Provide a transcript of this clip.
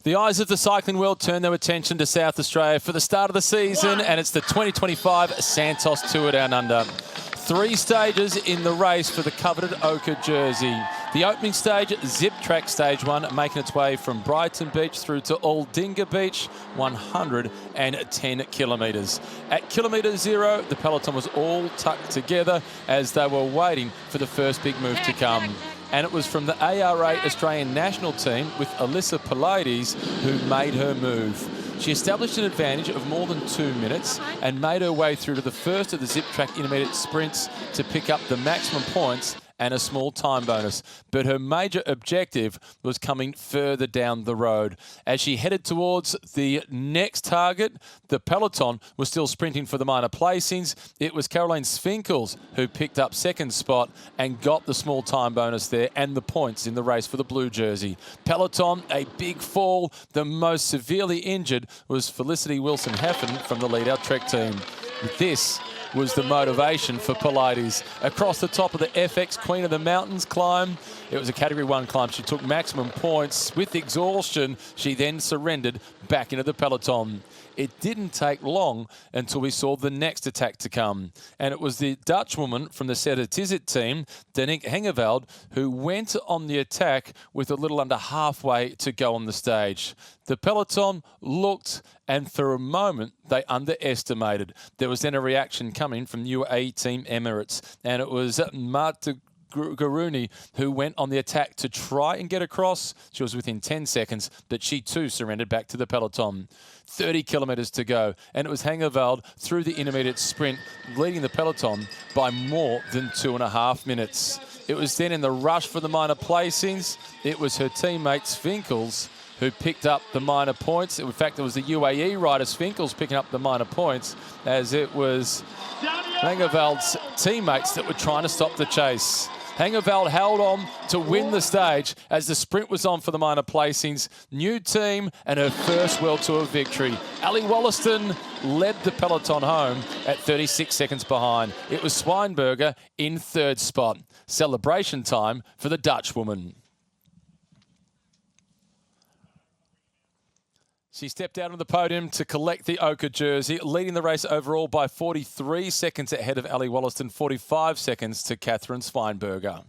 The eyes of the cycling world turn their attention to South Australia for the start of the season, and it's the 2025 Santos Tour Down Under. 3 stages in the race for the coveted ochre jersey. The opening stage, Zip Track Stage 1, making its way from Brighton Beach through to Aldinga Beach, 110 kilometres. At kilometre 0, the peloton was all tucked together as they were waiting for the first big move to come. And it was from the ARA Australian national team with Alyssa who made her move. She established an advantage of more than 2 minutes and made her way through to the first of the Zip Track intermediate sprints to pick up the maximum points and a small time bonus. But her major objective was coming further down the road. As she headed towards the next target, the peloton was still sprinting for the minor placings. It was Caroline Svinkels who picked up second spot and got the small time bonus there and the points in the race for the blue jersey. Peloton, a big fall. The most severely injured was Felicity Wilson-Heffen from the Lead Out Trek team. This was the motivation for Pilates. Across the top of the FX Queen of the Mountains climb, it was a Category 1 climb. She took maximum points. With exhaustion, she then surrendered back into the peloton. It didn't take long until we saw the next attack to come. And it was the Dutch woman from the Ceratizit team, Daniek Hengeveld, who went on the attack with a little under halfway to go on the stage. The peloton looked, and for a moment, they underestimated. There was then a reaction coming from UAE Team Emirates, and it was Marta Garuni who went on the attack to try and get across. She was within 10 seconds, but she too surrendered back to the peloton. 30 kilometres to go, and it was Hengeveld through the intermediate sprint, leading the peloton by more than 2.5 minutes. It was then in the rush for the minor placings. It was her teammate Svinkels who picked up the minor points. In fact, it was the UAE rider Svinkels picking up the minor points, as it was Hengeveld's teammates that were trying to stop the chase. Hengeveld held on to win the stage as the sprint was on for the minor placings. New team and her first World Tour victory. Ali Wollaston led the peloton home at 36 seconds behind. It was Swineberger in 3rd spot. Celebration time for the Dutch woman. She stepped out on the podium to collect the ochre jersey, leading the race overall by 43 seconds ahead of Ali Wollaston, 45 seconds to Catherine Swineberger.